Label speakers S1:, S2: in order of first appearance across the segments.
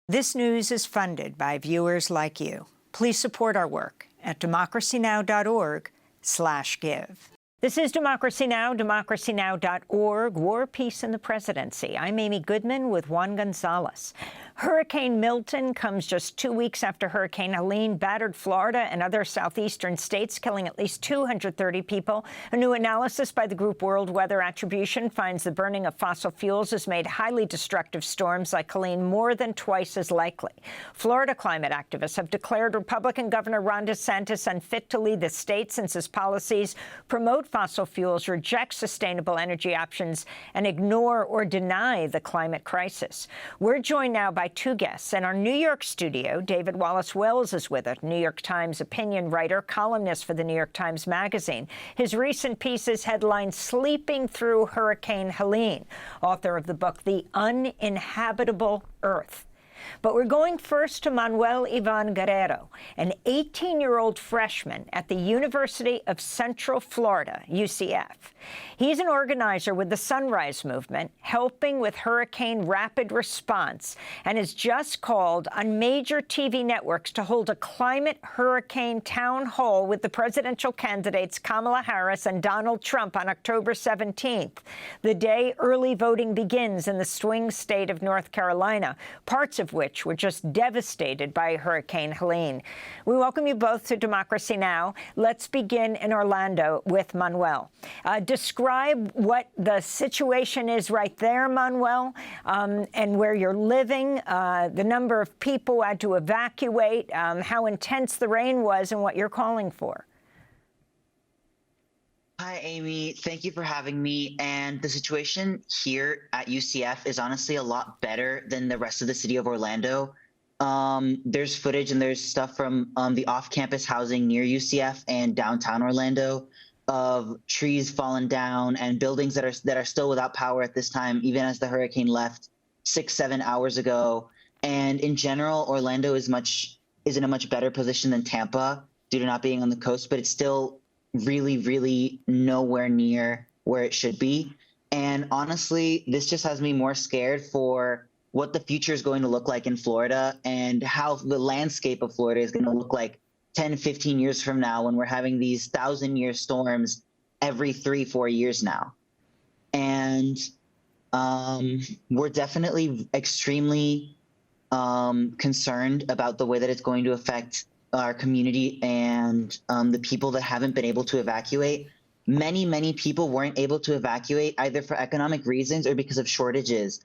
S1: This news is funded by viewers like you. Please support our work at democracynow.org/give. This is Democracy Now!, democracynow.org, War, Peace, and the Presidency. I'm Amy Goodman with Juan Gonzalez. Hurricane Milton comes just 2 weeks after Hurricane Helene battered Florida and other southeastern states, killing at least 230 people. A new analysis by the group World Weather Attribution finds the burning of fossil fuels has made highly destructive storms like Helene more than twice as likely. Florida climate activists have declared Republican Governor Ron DeSantis unfit to lead the state since his policies promote fossil fuels, reject sustainable energy options, and ignore or deny the climate crisis. We're joined now by two guests. In our New York studio, David Wallace-Wells is with us, New York Times opinion writer, columnist for the New York Times Magazine. His recent piece is headlined "Sleeping Through Hurricane Helene," author of the book The Uninhabitable Earth. But we're going first to Manuel Ivan Guerrero, an 18-year-old freshman at the University of Central Florida, UCF. He's an organizer with the Sunrise Movement, helping with hurricane rapid response, and has just called on major TV networks to hold a climate hurricane town hall with the presidential candidates Kamala Harris and Donald Trump on October 17th, the day early voting begins in the swing state of North Carolina, parts of which were just devastated by Hurricane Helene. We welcome you both to Democracy Now! Let's begin in Orlando with Manuel. Describe what the situation is right there, Manuel, and where you're living, the number of people who had to evacuate, how intense the rain was, and what you're calling for.
S2: Hi, Amy. Thank you for having me. And the situation here at UCF is honestly a lot better than the rest of the city of Orlando. There's footage and there's stuff from the off-campus housing near UCF and downtown Orlando of trees fallen down and buildings that are still without power at this time, even as the hurricane left 6-7 hours ago. And in general, Orlando is in a much better position than Tampa due to not being on the coast, but it's still really nowhere near where it should be. And honestly, this just has me more scared for what the future is going to look like in Florida and how the landscape of Florida is going to look like 10-15 years from now when we're having these 1,000-year storms every 3-4 years now. And we're definitely extremely concerned about the way that it's going to affect our community and the people that haven't been able to evacuate. Many people weren't able to evacuate either for economic reasons or because of shortages.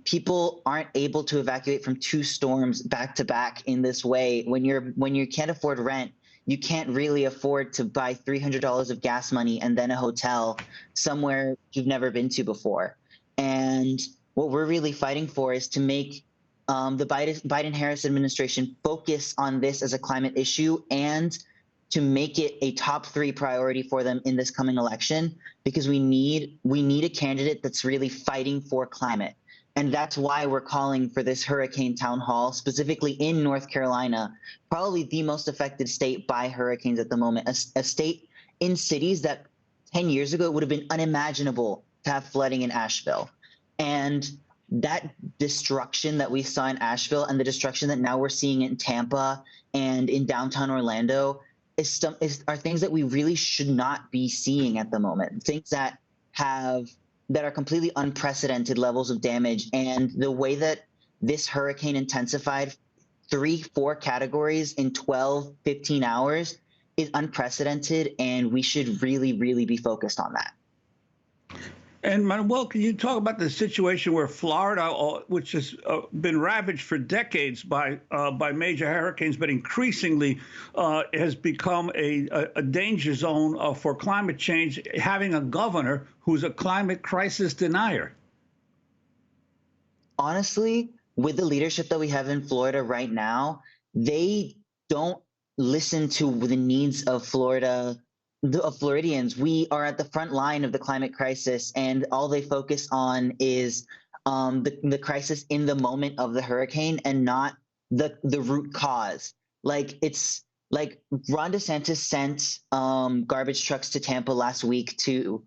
S2: People aren't able to evacuate from 2 storms back to back in this way. When you can't afford rent, you can't really afford to buy $300 of gas money and then a hotel somewhere you've never been to before. And what we're really fighting for is to make the Biden-Harris administration focus on this as a climate issue and to make it a top 3 priority for them in this coming election, because we need a candidate that's really fighting for climate. And that's why we're calling for this hurricane town hall, specifically in North Carolina, probably the most affected state by hurricanes at the moment, a state in cities that 10 years ago would have been unimaginable to have flooding in Asheville. And that destruction that we saw in Asheville and the destruction that now we're seeing in Tampa and in downtown Orlando are things that we really should not be seeing at the moment. Things that are completely unprecedented levels of damage. And the way that this hurricane intensified 3-4 categories in 12-15 hours is unprecedented, and we should really be focused on that.
S3: And Manuel, can you talk about the situation where Florida, which has been ravaged for decades by major hurricanes, but increasingly has become a danger zone for climate change, having a governor who's a climate crisis denier?
S2: Honestly, with the leadership that we have in Florida right now, they don't listen to the needs of Floridians. We are at the front line of the climate crisis, and all they focus on is the crisis in the moment of the hurricane and not the root cause. Like Ron DeSantis sent garbage trucks to Tampa last week to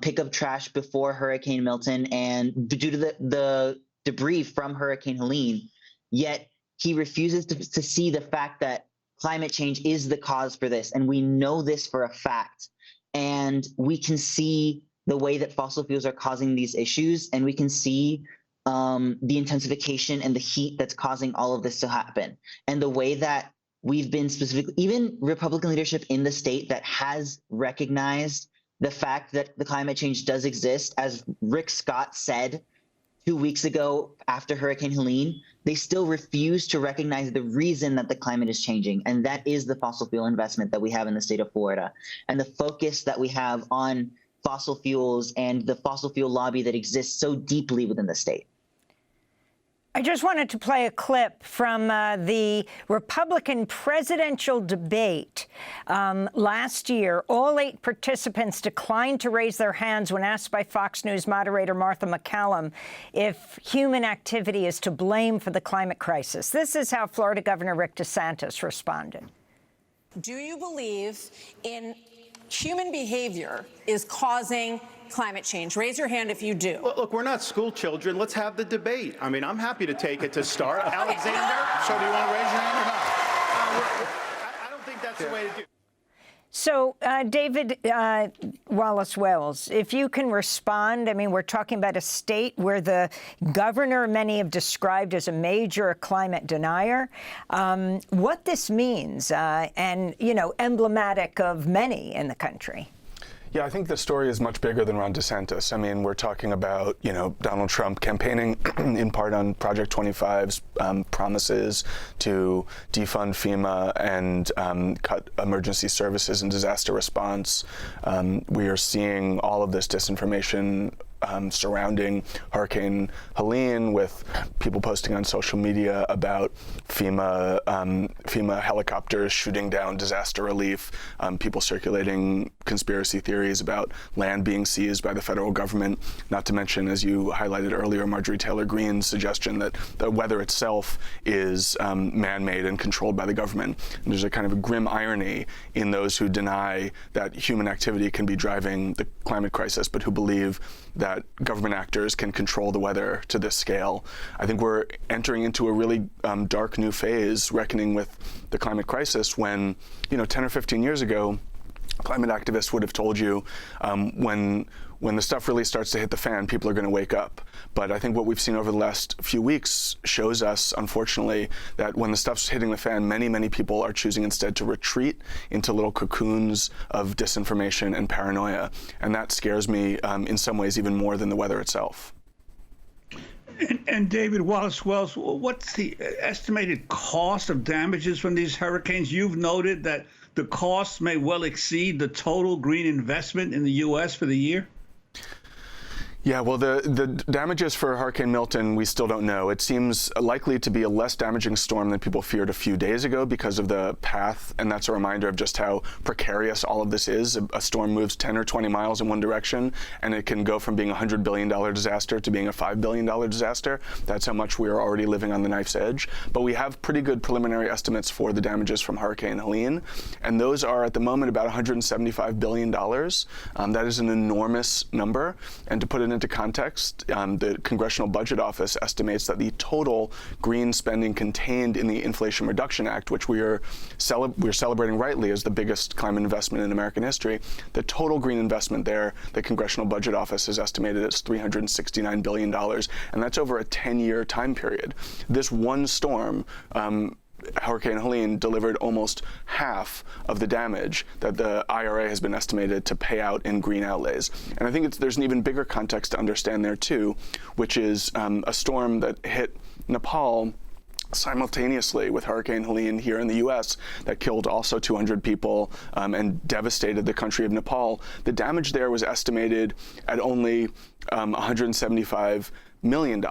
S2: pick up trash before Hurricane Milton, and due to the debris from Hurricane Helene. yet he refuses to see the fact that climate change is the cause for this. And we know this for a fact. And we can see the way that fossil fuels are causing these issues, and we can see the intensification and the heat that's causing all of this to happen. And the way that we've been specifically, even Republican leadership in the state that has recognized the fact that the climate change does exist, as Rick Scott said 2 weeks ago after Hurricane Helene, they still refuse to recognize the reason that the climate is changing. And that is the fossil fuel investment that we have in the state of Florida, and the focus that we have on fossil fuels and the fossil fuel lobby that exists so deeply within the state.
S1: I just wanted to play a clip from the Republican presidential debate last year. All 8 participants declined to raise their hands when asked by Fox News moderator Martha McCallum if human activity is to blame for the climate crisis. This is how Florida Governor Rick DeSantis responded.
S4: Do you believe in human behavior is causing climate change? Raise your hand if you do.
S5: Well, look, we're not school children. Let's have the debate. I mean, I'm happy to take it to start. Alexander, so do you want to raise your hand or not? I don't think that's the way to do it.
S1: So, David Wallace-Wells, if you can respond, I mean, we're talking about a state where the governor, many have described as a major climate denier, what this means, and, you know, emblematic of many in the country.
S6: Yeah, I think the story is much bigger than Ron DeSantis. I mean, we're talking about, you know, Donald Trump campaigning in part on Project 25's promises to defund FEMA and cut emergency services and disaster response. We are seeing all of this disinformation surrounding Hurricane Helene, with people posting on social media about FEMA helicopters shooting down disaster relief, people circulating conspiracy theories about land being seized by the federal government, not to mention, as you highlighted earlier, Marjorie Taylor Greene's suggestion that the weather itself is man-made and controlled by the government. And there's a kind of a grim irony in those who deny that human activity can be driving the climate crisis, but who believe that government actors can control the weather to this scale. I think we're entering into a really dark new phase, reckoning with the climate crisis, when, you know, 10 or 15 years ago, climate activists would have told you when the stuff really starts to hit the fan, people are going to wake up. But I think what we've seen over the last few weeks shows us, unfortunately, that when the stuff's hitting the fan, many, many people are choosing instead to retreat into little cocoons of disinformation and paranoia. And that scares me in some ways even more than the weather itself.
S3: And David Wallace-Wells, what's the estimated cost of damages from these hurricanes? You've noted that the costs may well exceed the total green investment in the U.S. for the year.
S6: Yeah, well, the damages for Hurricane Milton, we still don't know. It seems likely to be a less damaging storm than people feared a few days ago because of the path, and that's a reminder of just how precarious all of this is. A storm moves 10 or 20 miles in one direction, and it can go from being a $100 billion disaster to being a $5 billion disaster. That's how much we are already living on the knife's edge. But we have pretty good preliminary estimates for the damages from Hurricane Helene, and those are at the moment about $175 billion. That is an enormous number, and to put it into context, the Congressional Budget Office estimates that the total green spending contained in the Inflation Reduction Act, which we're celebrating rightly as the biggest climate investment in American history, the total green investment there, the Congressional Budget Office has estimated as $369 billion, and that's over a 10-year time period. This one storm, Hurricane Helene, delivered almost half of the damage that the IRA has been estimated to pay out in green outlays. And I think there's an even bigger context to understand there too, which is a storm that hit Nepal simultaneously with Hurricane Helene here in the U.S. that killed also 200 people and devastated the country of Nepal. The damage there was estimated at only $175 million,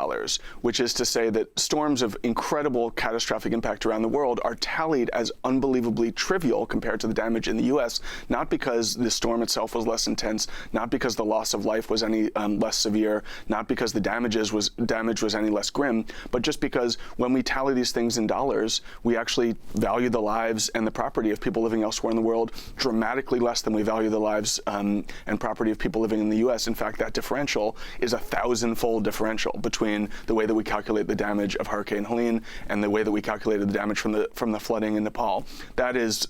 S6: which is to say that storms of incredible catastrophic impact around the world are tallied as unbelievably trivial compared to the damage in the U.S., not because the storm itself was less intense, not because the loss of life was any less severe, not because the damage was any less grim, but just because when we tally these things in dollars, we actually value the lives and the property of people living elsewhere in the world dramatically less than we value the lives and property of people living in the U.S. In fact, that differential is a 1,000-fold differential exponential between the way that we calculate the damage of Hurricane Helene and the way that we calculated the damage from the flooding in Nepal. That is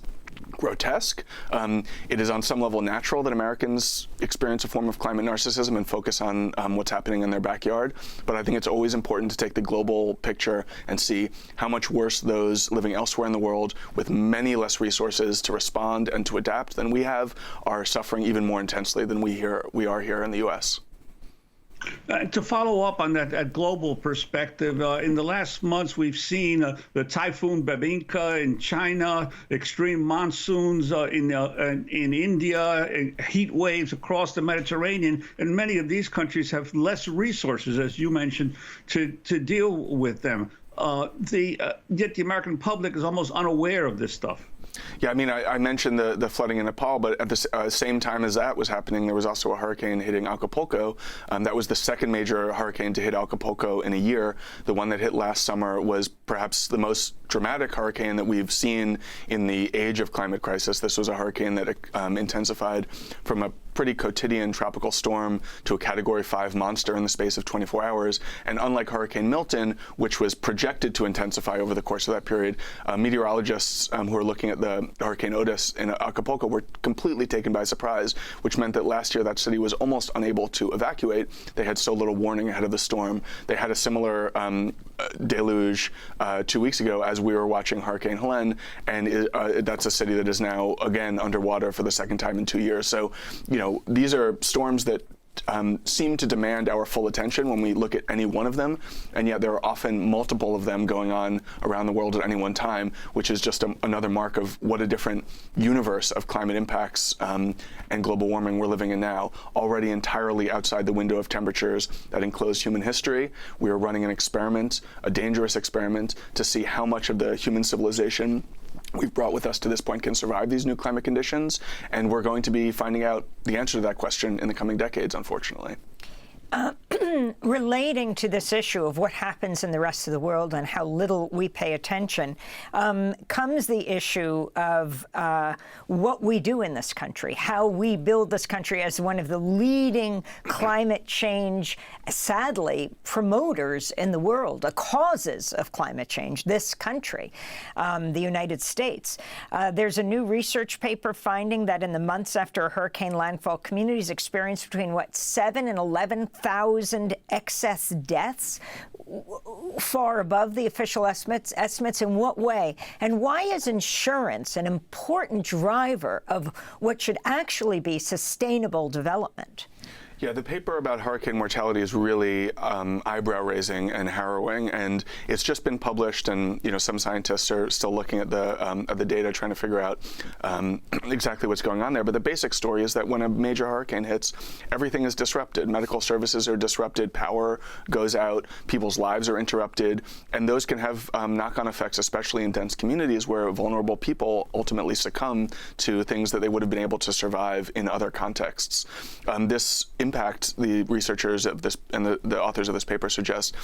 S6: grotesque. It is on some level natural that Americans experience a form of climate narcissism and focus on what's happening in their backyard. But I think it's always important to take the global picture and see how much worse those living elsewhere in the world with many less resources to respond and to adapt than we have are suffering even more intensely than we are here in the U.S.
S3: To follow up on that global perspective, in the last months, we've seen the typhoon Babinka in China, extreme monsoons in India, and heat waves across the Mediterranean, and many of these countries have less resources, as you mentioned, to deal with them. Yet the American public is almost unaware of this stuff.
S6: Yeah, I mean, I mentioned the flooding in Nepal, but at the same time as that was happening, there was also a hurricane hitting Acapulco. That was the second major hurricane to hit Acapulco in a year. The one that hit last summer was perhaps the most dramatic hurricane that we've seen in the age of climate crisis. This was a hurricane that intensified from a pretty quotidian tropical storm to a Category 5 monster in the space of 24 hours. And unlike Hurricane Milton, which was projected to intensify over the course of that period, meteorologists who are looking at the Hurricane Otis in Acapulco were completely taken by surprise, which meant that last year that city was almost unable to evacuate. They had so little warning ahead of the storm. They had a similar deluge 2 weeks ago as we were watching Hurricane Helene, and that's a city that is now again underwater for the second time in 2 years. So, these are storms that seem to demand our full attention when we look at any one of them, and yet there are often multiple of them going on around the world at any one time, which is just another mark of what a different universe of climate impacts and global warming we're living in now, already entirely outside the window of temperatures that enclose human history. We are running an experiment, a dangerous experiment, to see how much of the human civilization we've brought with us to this point can survive these new climate conditions, and we're going to be finding out the answer to that question in the coming decades, unfortunately.
S1: Relating to this issue of what happens in the rest of the world and how little we pay attention, comes the issue of what we do in this country, how we build this country as one of the leading climate change, sadly, promoters in the world, the causes of climate change, this country, the United States. There's a new research paper finding that in the months after a hurricane landfall, communities experienced between, 7,000 and 11,000 excess deaths, far above the official estimates. In what way? And why is insurance an important driver of what should actually be sustainable development?
S6: Yeah, the paper about hurricane mortality is really eyebrow-raising and harrowing, and it's just been published. And some scientists are still looking at the data, trying to figure out exactly what's going on there. But the basic story is that when a major hurricane hits, everything is disrupted. Medical services are disrupted, power goes out, people's lives are interrupted, and those can have knock-on effects, especially in dense communities where vulnerable people ultimately succumb to things that they would have been able to survive in other contexts. This impact, the researchers of this and the authors of this paper suggest,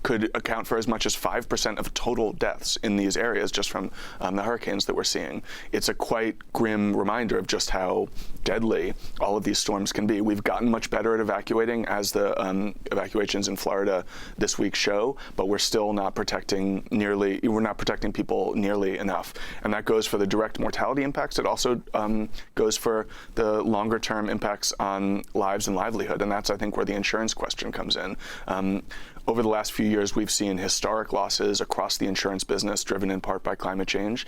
S6: could account for as much as 5% of total deaths in these areas just from the hurricanes that we're seeing. It's a quite grim reminder of just how deadly all of these storms can be. We've gotten much better at evacuating, as the evacuations in Florida this week show, but we're still not protecting people nearly enough. And that goes for the direct mortality impacts. It also goes for the longer-term impacts on lives and livelihood, and that's, I think, where the insurance question comes in. Over the last few years, we've seen historic losses across the insurance business, driven in part by climate change.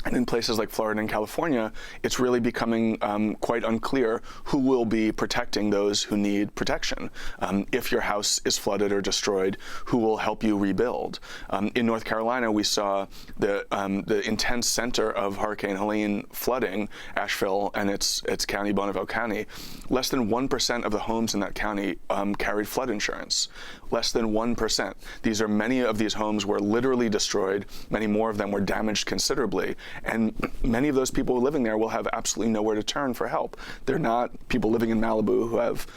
S6: And in places like Florida and California, it's really becoming quite unclear who will be protecting those who need protection. If your house is flooded or destroyed, who will help you rebuild? In North Carolina, we saw the intense center of Hurricane Helene flooding, Asheville and its county, Bonneville County. Less than 1% of the homes in that county carried flood insurance. Less than 1%. Many of these homes were literally destroyed. Many more of them were damaged considerably. And many of those people living there will have absolutely nowhere to turn for help. They're not people living in Malibu who have,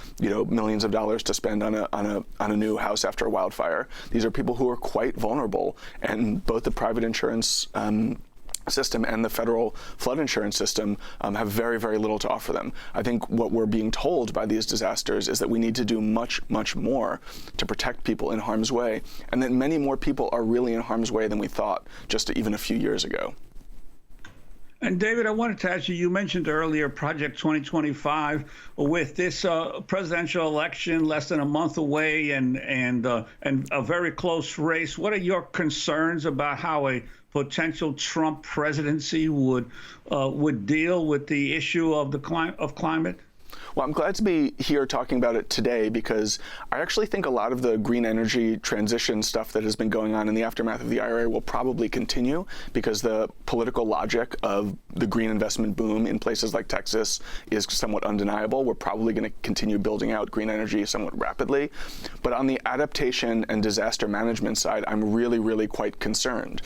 S6: millions of dollars to spend on a new house after a wildfire. These are people who are quite vulnerable, and both the private insurance system and the federal flood insurance system have very, very little to offer them. I think what we're being told by these disasters is that we need to do much, much more to protect people in harm's way, and that many more people are really in harm's way than we thought just even a few years ago.
S3: And David, I wanted to ask you, you mentioned earlier Project 2025 with this presidential election less than a month away and a very close race. What are your concerns about how a potential Trump presidency would deal with the issue of climate?
S6: Well, I'm glad to be here talking about it today because I actually think a lot of the green energy transition stuff that has been going on in the aftermath of the IRA will probably continue because the political logic of the green investment boom in places like Texas is somewhat undeniable. We're probably going to continue building out green energy somewhat rapidly. But on the adaptation and disaster management side, I'm really, really quite concerned.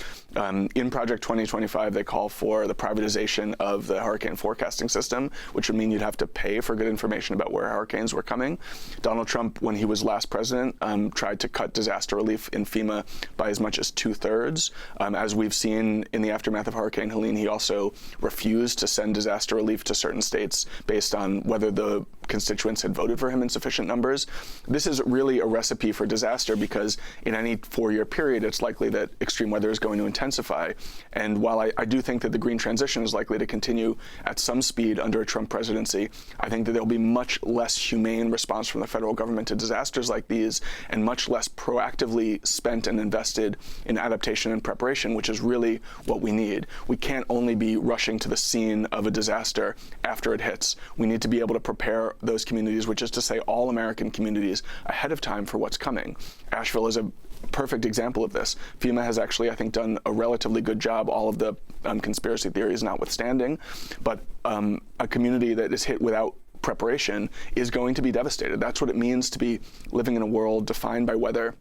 S6: In Project 2025, they call for the privatization of the hurricane forecasting system, which would mean you'd have to pay for good information about where hurricanes were coming. Donald Trump, when he was last president, tried to cut disaster relief in FEMA by as much as 2/3. As we've seen in the aftermath of Hurricane Helene, he also refused to send disaster relief to certain states based on whether the constituents had voted for him in sufficient numbers. This is really a recipe for disaster because in any 4-year period, it's likely that extreme weather is going to intensify. And while I do think that the green transition is likely to continue at some speed under a Trump presidency, I think that there'll be much less humane response from the federal government to disasters like these and much less proactively spent and invested in adaptation and preparation, which is really what we need. We can't only be rushing to the scene of a disaster after it hits. We need to be able to prepare those communities, which is to say all American communities, ahead of time for what's coming. Asheville is a perfect example of this. FEMA has actually, I think, done a relatively good job, all of the conspiracy theories notwithstanding, but a community that is hit without preparation is going to be devastated. That's what it means to be living in a world defined by weather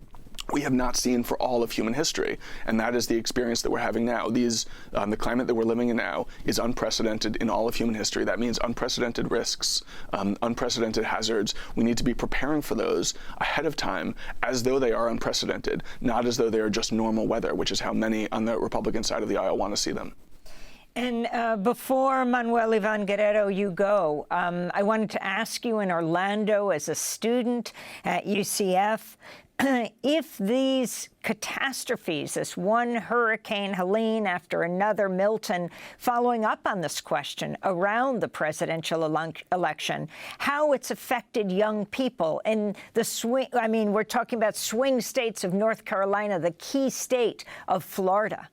S6: we have not seen for all of human history, and that is the experience that we're having now. The climate that we're living in now is unprecedented in all of human history. That means unprecedented risks, unprecedented hazards. We need to be preparing for those ahead of time as though they are unprecedented, not as though they are just normal weather, which is how many on the Republican side of the aisle want to see them.
S1: And before Manuel Ivan Guerrero, you go, I wanted to ask you in Orlando as a student at UCF, if these catastrophes, this one Hurricane Helene after another Milton, following up on this question around the presidential election, how it's affected young people in the swing. I mean, we're talking about swing states of North Carolina, the key state of Florida.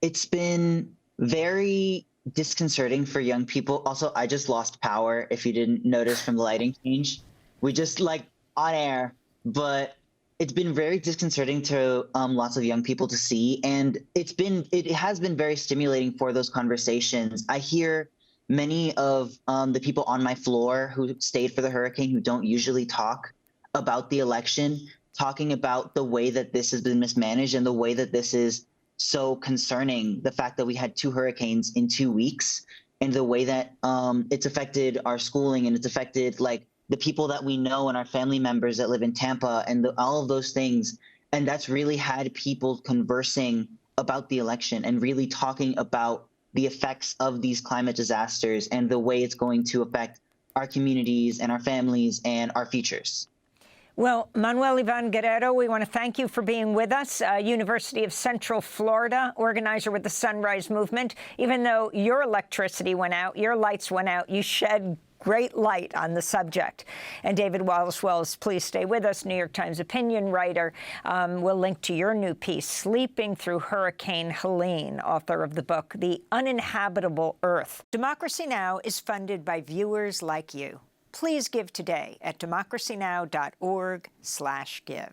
S2: It's been very disconcerting for young people. Also, I just lost power, if you didn't notice from the lighting change. We just on air, but it's been very disconcerting to lots of young people to see. And it has been very stimulating for those conversations. I hear many of the people on my floor who stayed for the hurricane who don't usually talk about the election, talking about the way that this has been mismanaged and the way that this is so concerning, the fact that we had 2 hurricanes in 2 weeks and the way that it's affected our schooling and it's affected the people that we know and our family members that live in Tampa and all of those things. And that's really had people conversing about the election and really talking about the effects of these climate disasters and the way it's going to affect our communities and our families and our futures.
S1: Well, Manuel Ivan Guerrero, we want to thank you for being with us. University of Central Florida, organizer with the Sunrise Movement. Even though your electricity went out, your lights went out, you shed great light on the subject. And David Wallace-Wells, please stay with us, New York Times opinion writer. We'll link to your new piece, Sleeping Through Hurricane Helene, author of the book, The Uninhabitable Earth. Democracy Now! Is funded by viewers like you. Please give today at democracynow.org/give.